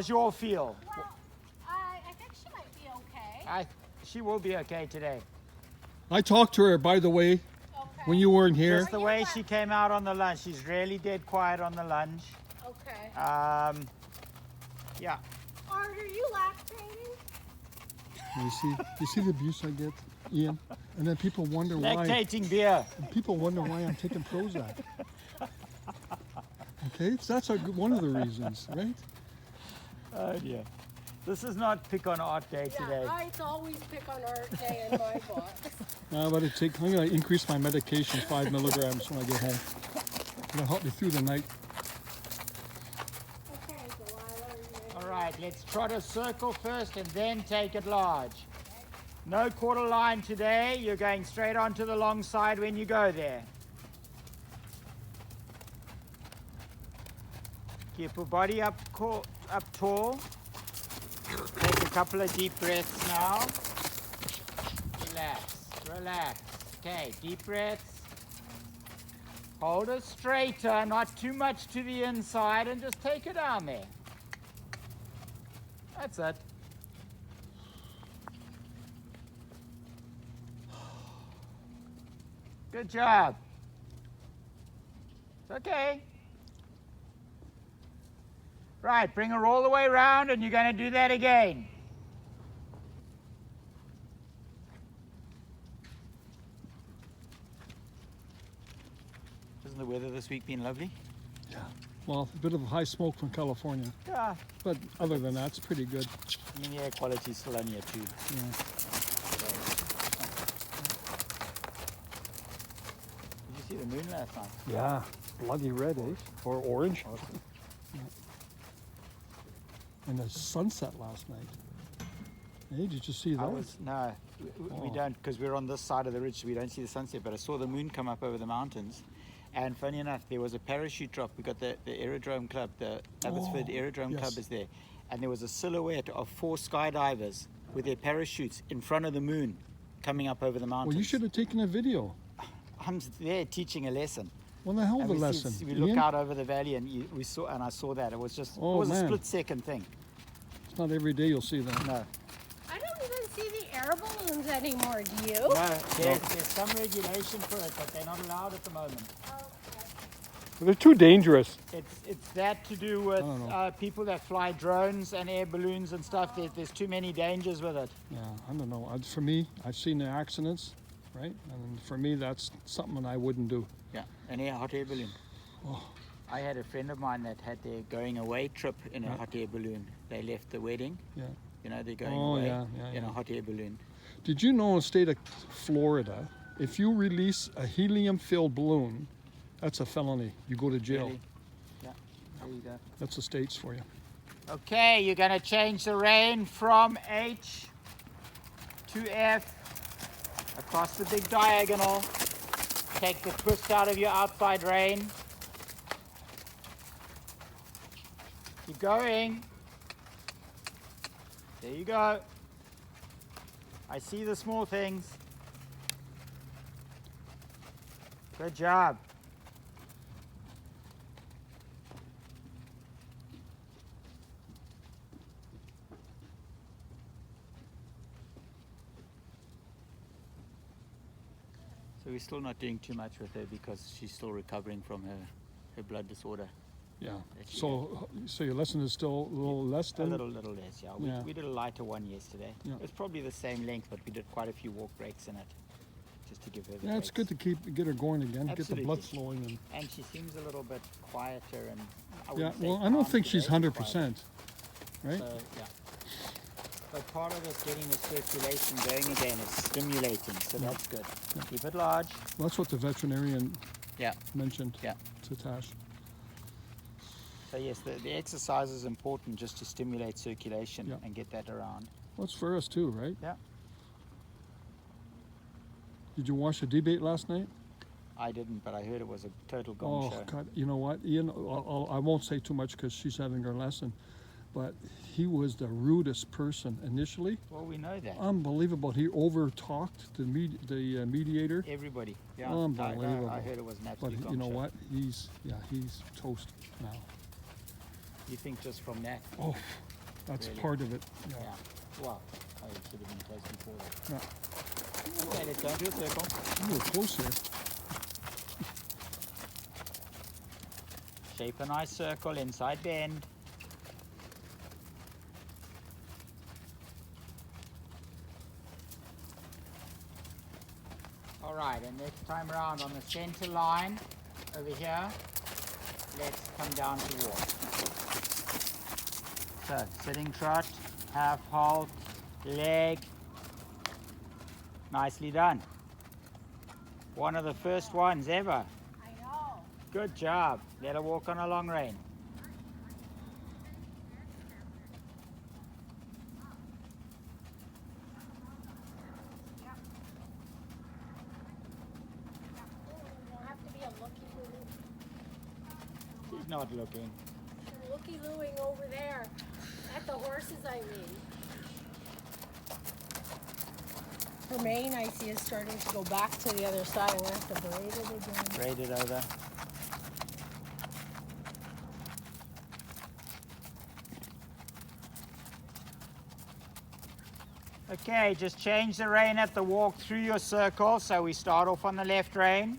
How's you all feel? Well, I think she might be okay. She will be okay today. I talked to her, by the way, when you weren't here. Just the way she came out on the lunge. She's really dead quiet on the lunge. Okay. Yeah. Are you lactating? You see the abuse I get, Ian? And then people wonder why. Lactating beer. People wonder why I'm taking Prozac. Okay, so that's one of the reasons, right? Oh dear. This is not pick on Art Day today. Yeah, it's always pick on Art Day in my book. I'm going to increase my medication 5 milligrams when I get home. It'll help me through the night. Okay, Delilah. All right, let's trot a circle first and then take it large. No quarter line today. You're going straight onto the long side when you go there. Keep your body up tall. Take a couple of deep breaths now. Relax, relax. Okay, deep breaths. Hold it straighter, not too much to the inside, and just take it down there. That's it. Good job. It's okay. Right, bring her all the way around, and you're going to do that again. Hasn't the weather this week been lovely? Yeah. Well, a bit of high smoke from California. Yeah. But other than that, it's pretty good. I mean, the air quality's still only a 2. Yeah. Did you see the moon last night? Yeah. Bloody red, eh? Or orange. Awesome. Yeah. And the sunset last night. Hey, did you see that? No, we don't, because we're on this side of the ridge, so we don't see the sunset. But I saw the moon come up over the mountains, and funny enough, there was a parachute drop. We got the Aerodrome Club, the Abbotsford Aerodrome Club is there, and there was a silhouette of 4 skydivers with their parachutes in front of the moon, coming up over the mountains. Well, you should have taken a video. I'm there teaching a lesson. Well, the hell of a And lesson. we look out over the valley, and I saw that. It was just it was a split-second thing. It's not every day you'll see that. No. I don't even see the air balloons anymore, do you? No, there's some regulation for it, but they're not allowed at the moment. They're too dangerous. It's that to do with people that fly drones and air balloons and stuff. There's too many dangers with it. Yeah, I don't know. For me, I've seen the accidents, right? And for me, that's something I wouldn't do. Yeah, an hot air balloon. Oh. I had a friend of mine that had their going away trip in a hot air balloon. They left the wedding. Yeah. You know, they're going away in a hot air balloon. Did you know in the state of Florida, if you release a helium-filled balloon, that's a felony. You go to jail. Really? Yeah, there you go. That's the States for you. Okay, you're going to change the rein from H to F across the big diagonal. Take the twist out of your outside rein. Keep going. There you go. I see the small things. Good job. So we're still not doing too much with her because she's still recovering from her blood disorder. Yeah. So your lesson is still a little less than? A little less, yeah. We did a lighter one yesterday. Yeah. It's probably the same length, but we did quite a few walk breaks in it, just to give her the breaks. It's good to get her going again, Absolutely. Get the blood flowing. And she seems a little bit quieter and I don't think she's 100%, right? So, yeah. But part of it, getting the circulation going again, is stimulating, so that's good. Yeah. Keep it large. Well, that's what the veterinarian mentioned to Tash. So yes, the exercise is important just to stimulate circulation and get that around. Well, it's for us too, right? Yeah. Did you watch the debate last night? I didn't, but I heard it was a total gong show. Oh, God. You know what, Ian, I won't say too much because she's having her lesson, but he was the rudest person initially. Well, we know that. Unbelievable. He over-talked the mediator. Everybody. Yeah. Unbelievable. I heard it was an absolute gong show. But you know what? He's toast now. You think just from that? Oh, That's Really? part of it. Yeah. Yeah. Wow. Oh, it should have been close before that. Yeah. Okay, let's go into a circle. Ooh, we're close here. Shape a nice circle, inside bend. All right, and next time around on the center line over here, let's come down to walk. So, sitting trot, half halt, leg. Nicely done. One of the first ones ever. I know. Good job. Let her walk on a long rein. You'll have to be a looky-loo. She's not looking. Looky-looing over there. At the horses, I mean. Her mane, I see, is starting to go back to the other side. I'm going to have to braid it again. Braid it over. Okay, just change the rein at the walk through your circle. So we start off on the left rein.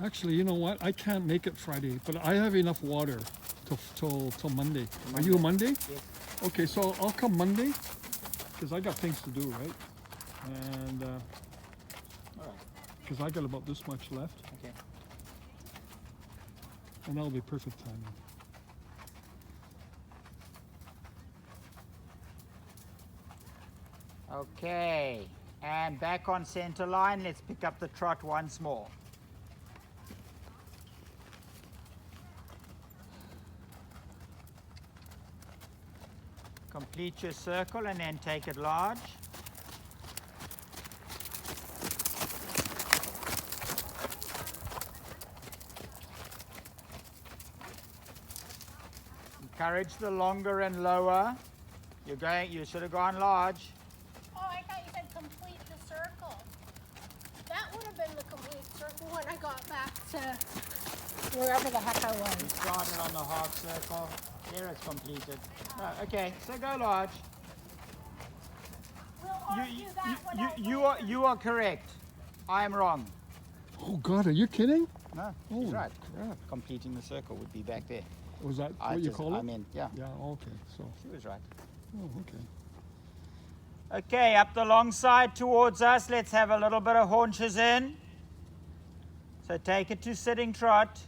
Actually, you know what? I can't make it Friday, but I have enough water till Monday. Are you a Monday? Yes. Okay, so I'll come Monday because I got things to do, right? And All right. because I got about this much left, Okay. and that'll be perfect timing. Okay. And back on center line. Let's pick up the trot once more. Complete your circle and then take it large. Encourage the longer and lower. You should have gone large. Oh, I thought you said complete the circle. That would have been the complete circle when I got back to wherever the heck I You was. started on the half circle. There it's completed. No, okay, so go large. We'll argue that one out later. You are correct. I am wrong. Oh God, are you kidding? No, Holy he's right. crap! Completing the circle would be back there. Was that what you call I it? meant, yeah, Yeah. Okay. So. she was right. Oh, okay. Okay, up the long side towards us. Let's have a little bit of haunches in. So take it to sitting trot.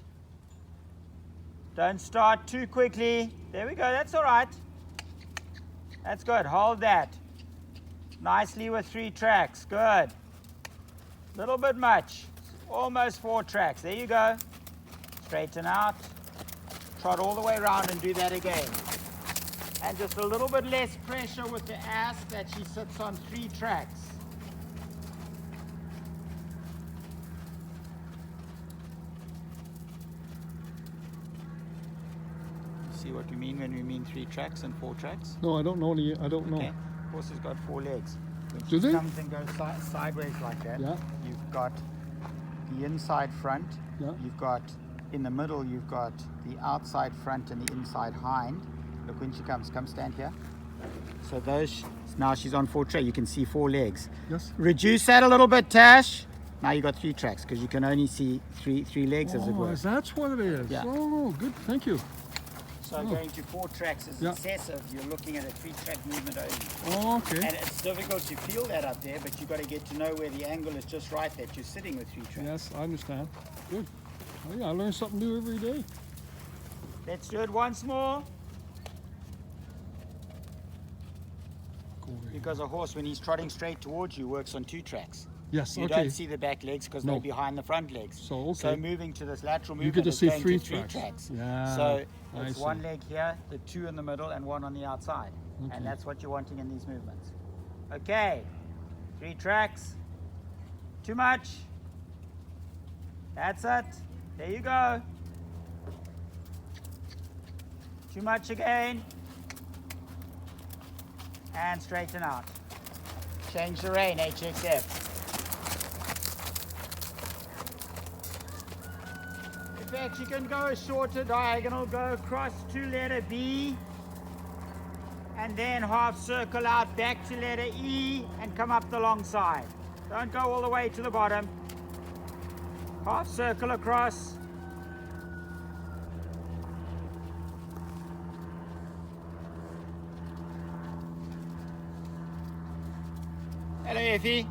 Don't start too quickly. There we go. That's all right. That's good. Hold that. Nicely with 3 tracks. Good. Little bit much. Almost 4 tracks. There you go. Straighten out. Trot all the way around and do that again. And just a little bit less pressure with the ass that she sits on 3 tracks. See what we mean when we mean 3 tracks and 4 tracks? No, I don't know any. I don't know. Okay. Horse has got 4 legs. When Do she they? comes and goes sideways like that, Yeah. you've got the inside front. Yeah. You've got, in the middle, you've got the outside front and the inside hind. Look, when she comes, come stand here. So those, now she's on 4 tracks. You can see 4 legs. Yes. Reduce that a little bit, Tash. Now you got 3 tracks because you can only see three legs as it Oh, were. that's what it is. Yeah. Oh, good. Thank you. So going to 4 tracks is Yeah. excessive. You're looking at a 3-track movement only. Oh, okay. And it's difficult to feel that up there, but you've got to get to know where the angle is just right that you're sitting with 3 tracks. Yes, I understand. Good. Oh, yeah, I learn something new every day. Let's do it once more. Go over here. Because a horse, when he's trotting straight towards you, works on 2 tracks. Yes. You Okay. don't see the back legs because No. they're behind the front legs. So, So okay. moving to this lateral You movement get to is see going 3 to 3 tracks. tracks. Yeah. So I it's see. 1 leg here, the 2 in the middle, and 1 on the outside. Okay. And that's what you're wanting in these movements. Okay, 3 tracks. Too much. That's it. There you go. Too much again. And straighten out. Change the rein, HXF. In fact, you can go a shorter diagonal, go across to letter B, and then half circle out back to letter E and come up the long side. Don't go all the way to the bottom. Half circle across. Hello, Effie.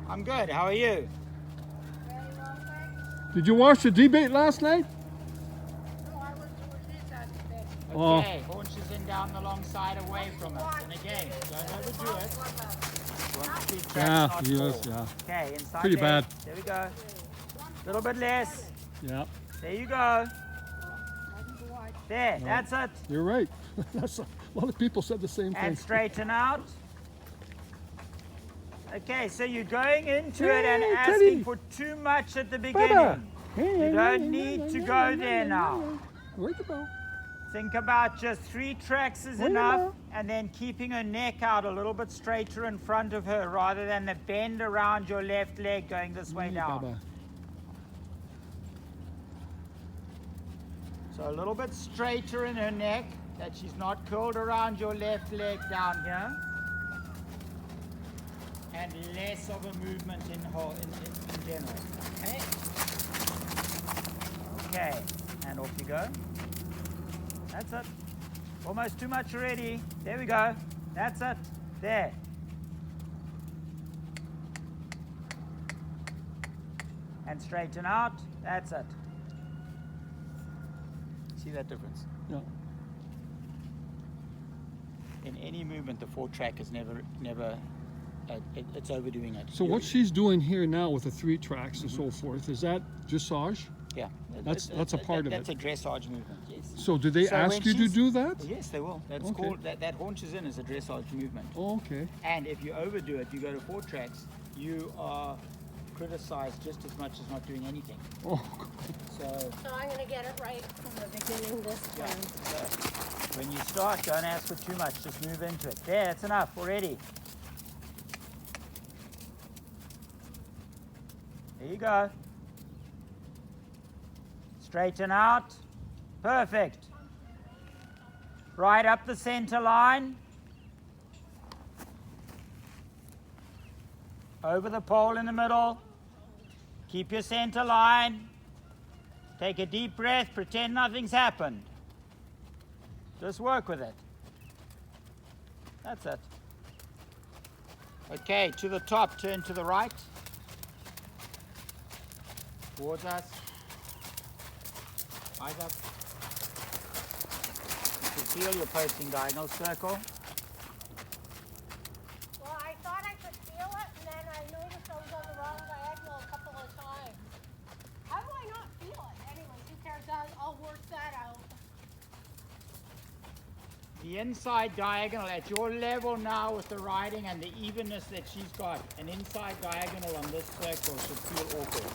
I'm good. How are you? Did you watch the debate last night? Oh. Okay, haunches in down the long side away from us. And again, don't overdo it. Want to keep tracks, Yeah, not he was, fall. yeah. Okay, inside Pretty there. bad. There we go. A little bit less. Yeah, There you go. There, that's it. you're right. That's a lot of people said the same thing. And straighten out. Okay, so you're going into it and Hey, asking Teddy. for too much at the Brother. beginning. Hey, You don't need to go there now. Where'd you go? Think about just 3 tracks is Wait a enough, minute. and then keeping her neck out a little bit straighter in front of her rather than the bend around your left leg going this way down. Baba. So a little bit straighter in her neck, that she's not curled around your left leg down here. And less of a movement in general. Okay? Okay, and off you go. That's it. Almost too much already. There we go. That's it. There. And straighten out. That's it. See that difference? Yeah. In any movement, the 4-track is never it's overdoing it. So what she's doing here now with the 3 tracks and so forth, is that dressage? Yeah. That's a part of That's it. a dressage movement, yes. So do they So when ask you to she's- do that? Yes, they will. That's Okay. called, that haunches in as a dressage movement. Oh, okay. And if you overdo it, you go to 4 tracks, you are criticized just as much as not doing anything. Oh, So, So I'm gonna get it right from the beginning this yeah. time. So when you start, don't ask for too much, just move into it. There, that's enough already. There you go. Straighten out. Perfect. Right up the center line. Over the pole in the middle. Keep your center line. Take a deep breath. Pretend nothing's happened. Just work with it. That's it. Okay, to the top, turn to the right. Towards us. Eyes up. You can feel your posting diagonal circle. Well, I thought I could feel it, and then I noticed I was on the wrong diagonal a couple of times. How do I not feel it? Anyways, who cares? I'll work that out. The inside diagonal at your level now with the riding and the evenness that she's got, an inside diagonal on this circle should feel awkward.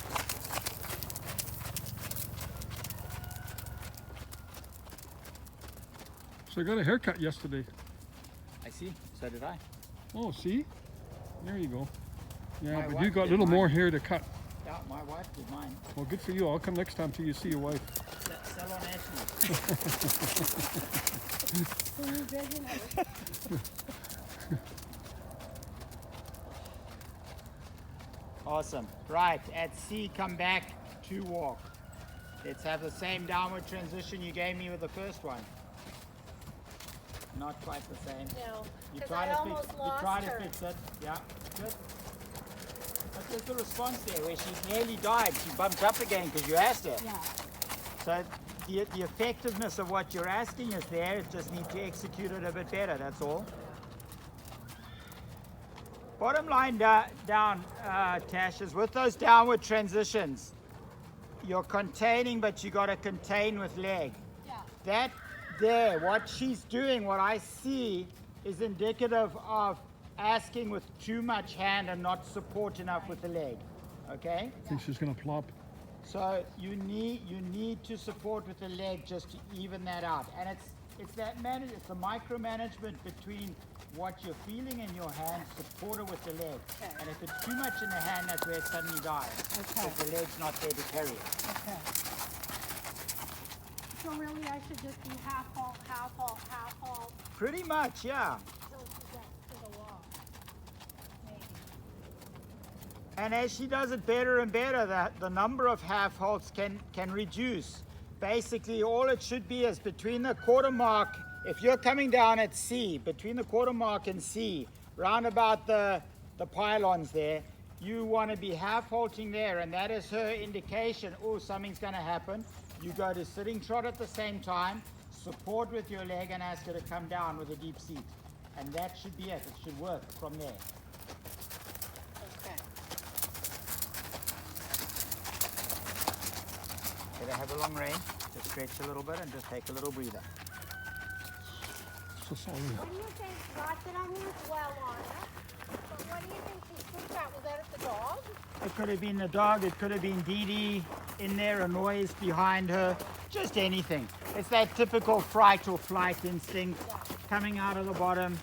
so I got a haircut yesterday. I see. So did I. Oh, see? There you go. Yeah, My but wife you got a did little mine. more hair to cut. Yeah, my wife did mine. Well, good for you. I'll come next time till you see your wife. Salon Ashley. Awesome. Right, at C, come back to walk. Let's have the same downward transition you gave me with the first one. Not quite the same. No, You because try I to almost fix, you lost try to her. fix it. Yeah, good. But there's the response there where she nearly died. She bumped up again because you asked her. Yeah. So the effectiveness of what you're asking is there. It just need to execute it a bit better. That's all. Bottom line down, Tash, is with those downward transitions, you're containing, but you got to contain with leg. Yeah. That there, what she's doing, what I see, is indicative of asking with too much hand and not support enough with the leg. Okay? I think she's gonna plop. So you need to support with the leg just to even that out. And It's that manage. It's the micromanagement between what you're feeling in your hand, supported with the leg. Okay. And if it's too much in the hand, that's where it suddenly dies. Okay. If the leg's not there to carry it. Okay. So really I should just be half halt, half halt, half halt, Pretty much, yeah. till she gets to the wall. Maybe. And as she does it better and better, the number of half halts can reduce. Basically, all it should be is between the quarter mark. If you're coming down at C, between the quarter mark and C, round about the pylons there, you want to be half halting there, and that is her indication. Oh, something's going to happen. You go to sitting trot at the same time, support with your leg, and ask her to come down with a deep seat. And that should be it. It should work from there. Okay. Better have a long range. Just stretch a little bit and just take a little breather. So sorry. What do you think? Not that I'm well on it, but what do you think she spooked at? Was that at the dog? It could have been the dog, it could have been Dee Dee in there, a noise behind her, just anything. It's that typical fright or flight instinct coming out of the bottom.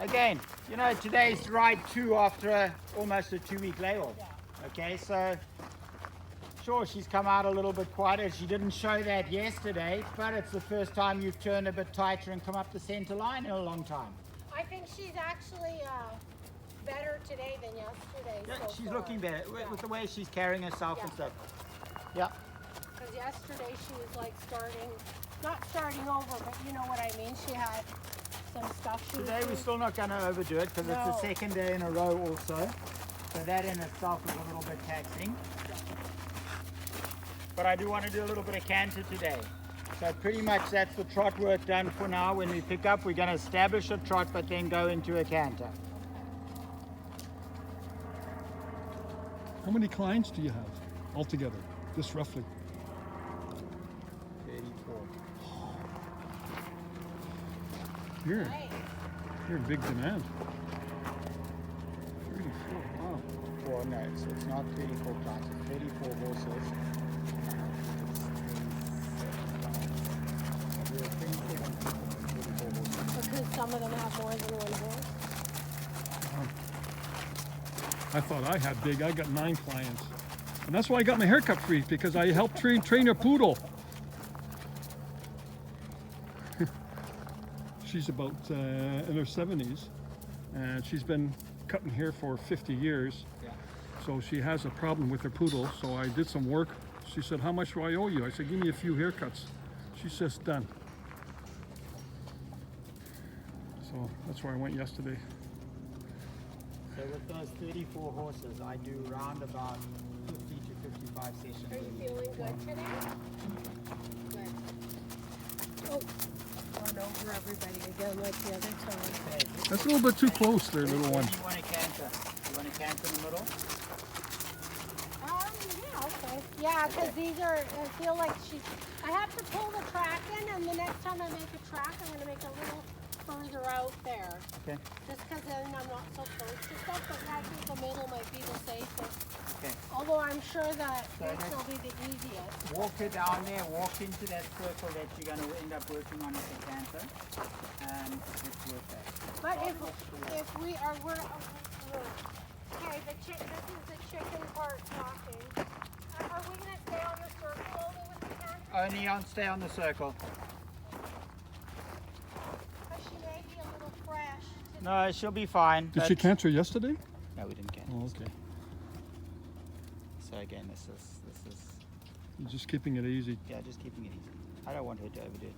Again, you know, today's ride 2 after almost a 2-week layoff. Okay, so sure, she's come out a little bit quieter. She didn't show that yesterday, but it's the first time you've turned a bit tighter and come up the center line in a long time. I think she's actually better today than yesterday. Yeah, so she's far. looking better with the way she's carrying herself and Yeah. stuff. Yeah. Because yesterday she was like not starting over, but you know what I mean. She had some stuff she Today was we're doing. still not going to overdo it because it's the No. second day in a row also. So that in itself is a little bit taxing. But I do want to do a little bit of canter today. So pretty much that's the trot work done for now. When we pick up, we're going to establish a trot but then go into a canter. How many clients do you have altogether, just roughly? 34. You're, Right. you're in big demand. 34, wow. Well, no, it's not 34 clients, it's 34 horses. We're 27, 34 horses. Because some of them have more than one horse. I thought I had big. I got 9 clients. And that's why I got my haircut free, because I helped train a poodle. She's about in her 70s, and she's been cutting hair for 50 years. Yeah. So she has a problem with her poodle. So I did some work. She said, "How much do I owe you?" I said, "Give me a few haircuts." She says, "Done." So that's where I went yesterday. So with those 34 horses, I do round about 50 to 55 sessions. Are you feeling good today? Good. Oh, run over everybody again like the other time. Okay. That's a little bit too close there, little Where one. do you want to canter? You want to canter in the middle? Yeah, okay. Yeah, because these are, I feel like I have to pull the track in, and the next time I make a track, I'm going to make a little further out there. Okay. Just because then I'm not so close to stuff, but I think the middle might be the safest. Okay. Although I'm sure that So this that's- will be the easiest. Walk her down there, walk into that circle that you're going to end up working on at the canter, and let's work that. But if we are, okay, this is the chicken part talking. Are we going to stay on the circle only with the canter? Only on stay on the circle. Because she may be a little fresh. No, she'll be fine. Did she but- canter yesterday? No, we didn't canter. Oh, okay. So again, this is You're just keeping it easy. yeah, just keeping it easy. I don't want her to overdo it.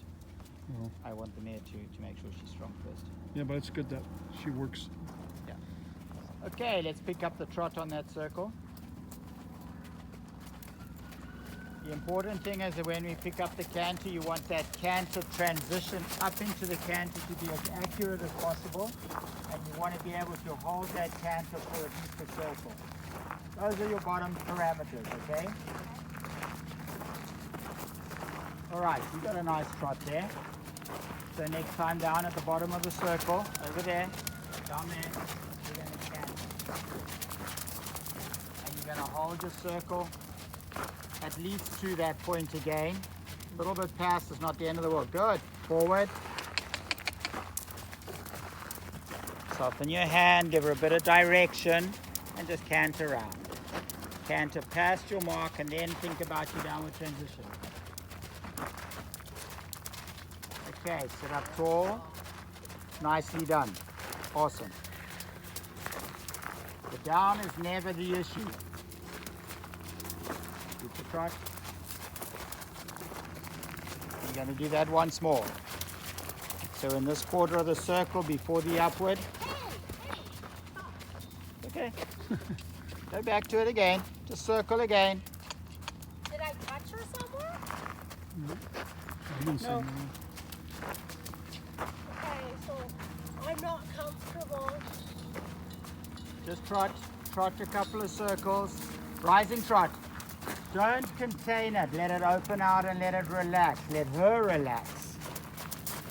No. I want the mare to make sure she's strong first. Yeah, but it's good that she works. Okay, let's pick up the trot on that circle. The important thing is that when we pick up the canter, you want that canter transition up into the canter to be as accurate as possible. And you want to be able to hold that canter for at least a circle. Those are your bottom parameters, okay? All right, you got a nice trot there. So next time down at the bottom of the circle, over there, down there, you're going to canter. And you're going to hold your circle at least to that point again. A little bit past is not the end of the world. Good. Forward. Soften your hand, give her a bit of direction, and just canter around. Canter past your mark, and then think about your downward transition. Okay, sit up tall. Nicely done. Awesome. The down is never the issue. Keep the trot. You're going to do that once more. So in this quarter of the circle before the upward. Okay. Go back to it again. Just circle again. Did I touch her somewhere? I didn't see No. that. Okay, so I'm not comfortable. Just trot a couple of circles. Rising trot. Don't contain it. Let it open out and let it relax. Let her relax.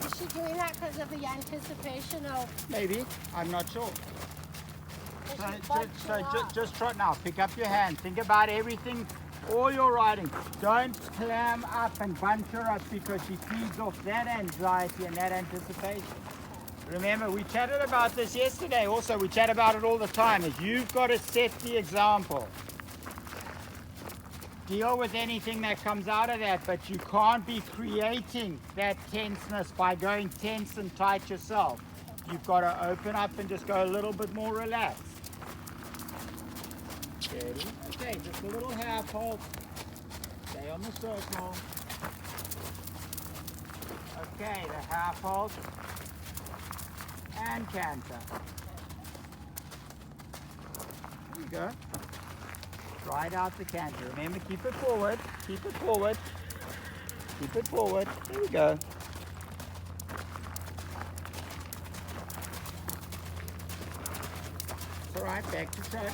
Is she doing that because of the anticipation of Maybe. I'm not sure. is So, she bunched so her up? just trot now. Pick up your hand. Think about everything, all your riding. Don't clam up and bunch her up because she feeds off that anxiety and that anticipation. Remember, we chatted about this yesterday also. We chat about it all the time. Is you've got to set the example. Deal with anything that comes out of that, but you can't be creating that tenseness by going tense and tight yourself. You've got to open up and just go a little bit more relaxed. Steady. Okay, just a little half halt. Stay on the circle. Okay, the half halt. And canter. There you go. Ride out the canter. Remember, keep it forward. Keep it forward. Keep it forward. There we go. It's all right. Back to trot.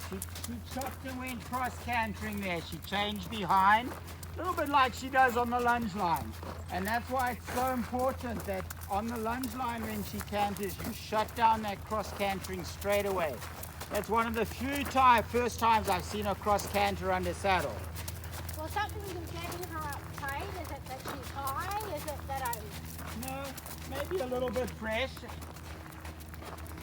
She chopped and went cross cantering there. She changed behind, a little bit like she does on the lunge line. And that's why it's so important that on the lunge line when she canters, you shut down that cross cantering straight away. That's one of the few first times I've seen her cross canter under saddle. Well, something is getting her uptight. Is it that she's high? Is it that I'm... No, maybe a little bit fresh.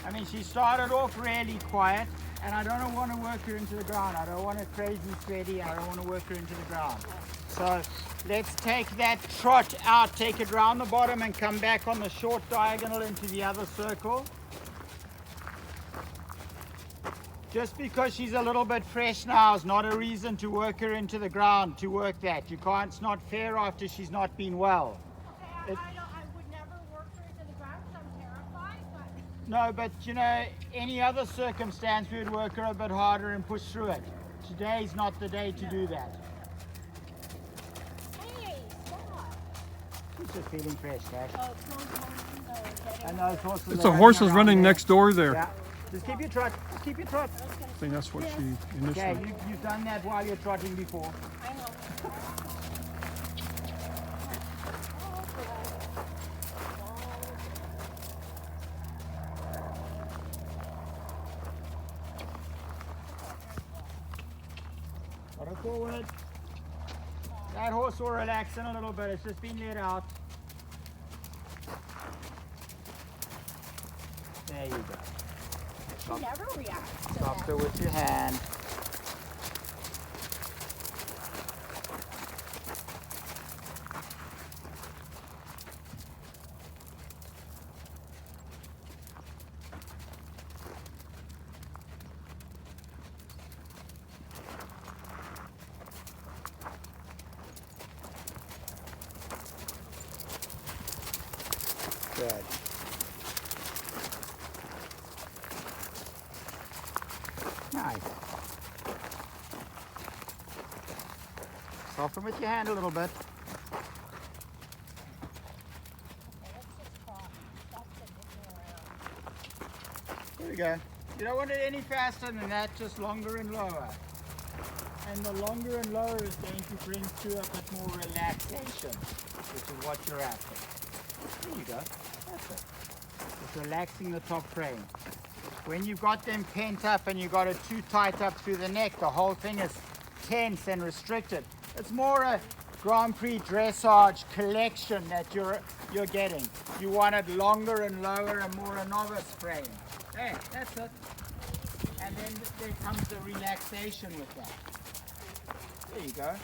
I mean, she started off really quiet, and I don't want to work her into the ground. I don't want her crazy steady. I don't want to work her into the ground. So let's take that trot out, take it round the bottom and come back on the short diagonal into the other circle. Just because she's a little bit fresh now is not a reason to work her into the ground, to work that. You can't, it's not fair after she's not been well. Okay, I would never work her into the ground because I'm terrified, but... No, but you know, any other circumstance we would work her a bit harder and push through it. Today's not the day to do that. Hey, stop. She's just feeling fresh, Cash. Oh, it's those horses are getting... And those horses It's are the horses around running there. next door there. Yeah. Just keep your trot. Just keep your trot. I think that's what she Okay, initially. you've done that while you're trotting before. I know. Trot her forward. That horse will relax in a little bit. It's just been let out. There you go. She never reacts to Stop that. her with your hand. Good. Nice. Soften with your hand a little bit. There we go. You don't want it any faster than that, just longer and lower. And the longer and lower is going to bring through a bit more relaxation, which is what you're after. There you go. That's it. It's relaxing the top frame. When you've got them pent up and you've got it too tight up through the neck, the whole thing is tense and restricted. It's more a Grand Prix dressage collection that you're getting. You want it longer and lower and more a novice frame. Hey, that's it. And then there comes the relaxation with that. There you go.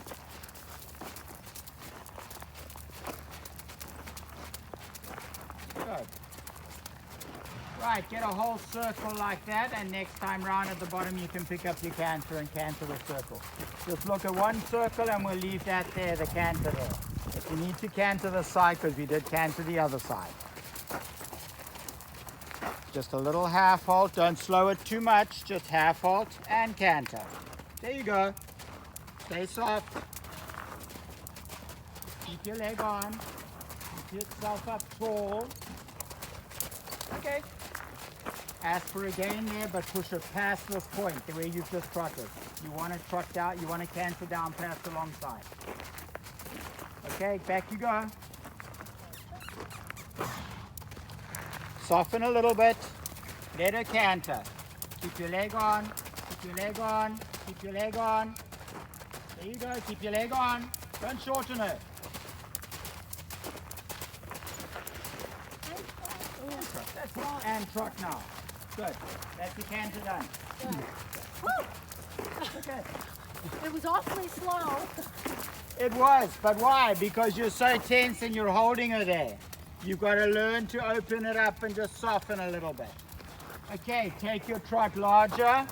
Good. Right, get a whole circle like that, and next time round at the bottom you can pick up your canter and canter the circle. Just look at one circle and we'll leave that there, the canter there. If you need to canter the side, because we did canter the other side. Just a little half halt, don't slow it too much, just half halt and canter. There you go. Stay soft. Keep your leg on. Keep yourself up tall. Okay. Ask for a gain there, but push it past this point, the way you've just trotted. You want to trot down, you want to canter down past the long side. Okay, back you go. Soften a little bit. Let her canter. Keep your leg on. Keep your leg on. Keep your leg on. There you go. Keep your leg on. Don't shorten it. That's it. And trot now. Good. That's the canter done. Okay. It was awfully slow. It was, but why? Because you're so tense and you're holding her there. You've got to learn to open it up and just soften a little bit. Okay, take your trot larger.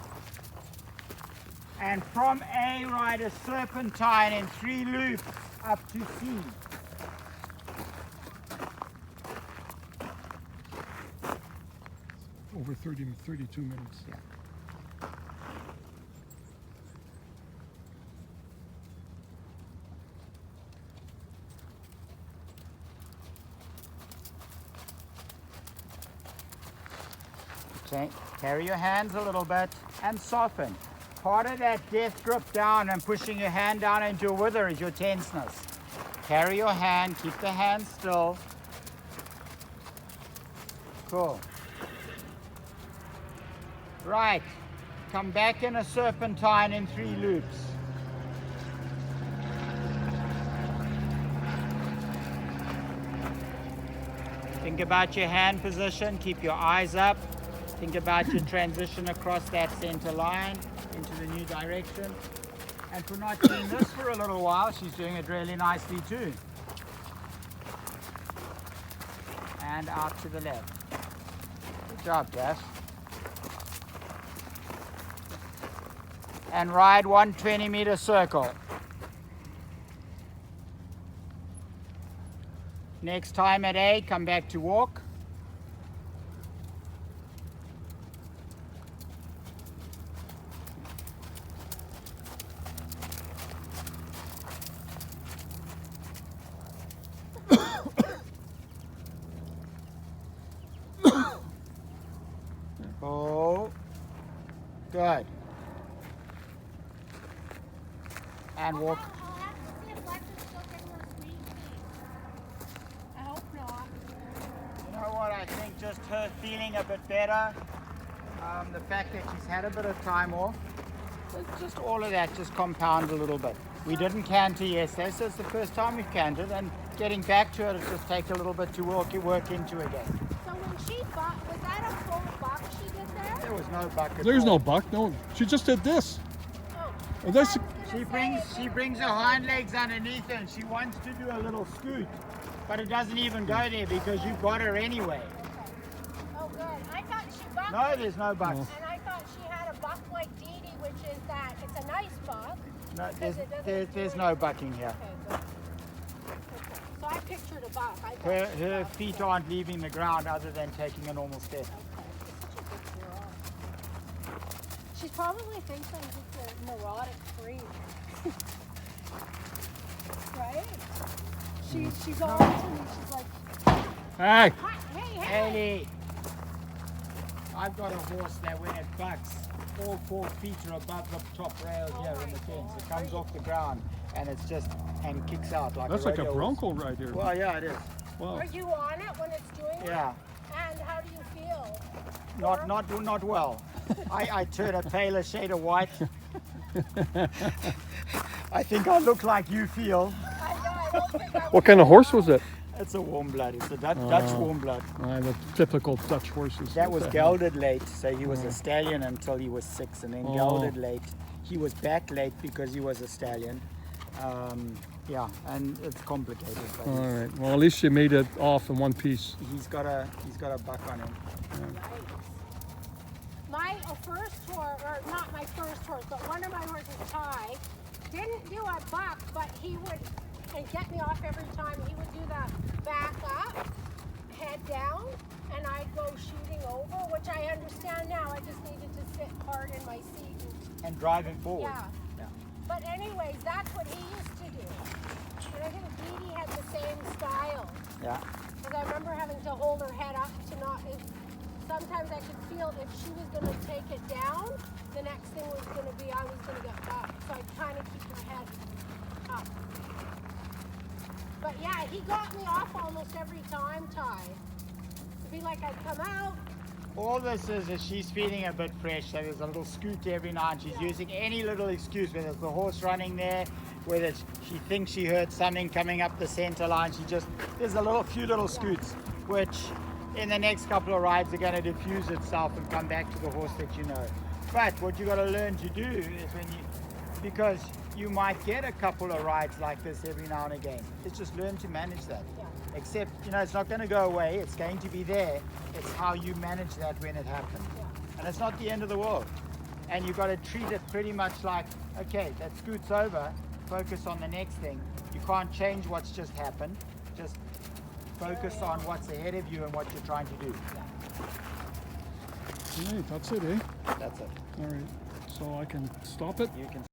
And from A, ride a serpentine in 3 loops up to C. Over 32 minutes. Yeah. Okay, carry your hands a little bit and soften. Part of that death grip down and pushing your hand down into your wither is your tenseness. Carry your hand, keep the hand still. Cool. Right, come back in a serpentine in 3 loops. Think about your hand position, keep your eyes up. Think about your transition across that center line into the new direction. And for not doing this for a little while, she's doing it really nicely too. And out to the left. Good job, Jess. And ride 1 20-meter circle. Next time at A, come back to walk. Oh, good. And walk. I'll have to see if Lex is still getting her sweet tea. I hope not. You know what, I think just her feeling a bit better, the fact that she's had a bit of time off, just all of that just compounds a little bit. We didn't canter yesterday, so it's the first time we've cantered, and getting back to it, it just takes a little bit to work into again. So when she bought, was that a full buck she did there? There was no bucket. There's no buck. No, she just did this. Oh. And that's- I was She gonna say, she brings her hind legs underneath her and she wants to do a little scoot, but it doesn't even go there because you've got her anyway. Oh, good. I thought she bucked. No, there's no bucks. And I thought she had a buck like Dee Dee, which is that it's a nice buck. No, Because it doesn't there's do no bucking here. Okay, good. Okay. So I pictured a buck. I thought Her, she her bucked. feet aren't leaving the ground other than taking a normal step. Okay. She's such a good girl. She probably thinks I'm just a neurotic freak. Right? She's all to me. She's like, Hey, "Hi, hey, hey. Haley, I've got a horse that when it bucks, all 4 feet are above the top rail Oh here in my the fence. It God. comes off the ground and it's just, and kicks out like that's a like a rodeo horse. bronco ride here. Well, yeah, it is. Wow. Are you on it when it's doing it? Yeah. And how do you feel? Not well. I turn a paler shade of white. I think I look like you feel. I What kind of horse was it? It's a warm blood. It's a Dutch warm blood. The typical Dutch horses. That What was the hell? gelded late, so he was a stallion until he was 6, and then gelded late. He was back late because he was a stallion. Yeah, and it's complicated. But All right. Well, at least you made it off in one piece. he's got a buck on him. My first horse, or not my first horse, but one of my horses, Ty, didn't do a buck, but he would, and get me off every time, he would do the back up, head down, and I'd go shooting over, which I understand now. I just needed to sit hard in my seat. And driving forward. Yeah. But anyways, that's what he used to do. And I think Dee Dee had the same style. Yeah. Because I remember having to hold her head up to not. Sometimes I could feel if she was going to take it down, the next thing was going to be I was going to get bucked. So I'd kind of keep her head up. But yeah, he got me off almost every time, Ty. It'd be like I'd come out. All this is she's feeling a bit fresh, so there's a little scoot every now and she's using any little excuse, whether it's the horse running there, whether she thinks she heard something coming up the center line. There's a few little scoots, which in the next couple of rides are going to diffuse itself and come back to the horse that you know. But what you got to learn to do is because you might get a couple of rides like this every now and again, is just learn to manage that. Except, it's not going to go away. It's going to be there. It's how you manage that when it happens. And it's not the end of the world. And you've got to treat it pretty much like, okay, that scoot's over. Focus on the next thing. You can't change what's just happened. Just focus on what's ahead of you and what you're trying to do. All right, that's it, eh? That's it. All right. So I can stop it? You can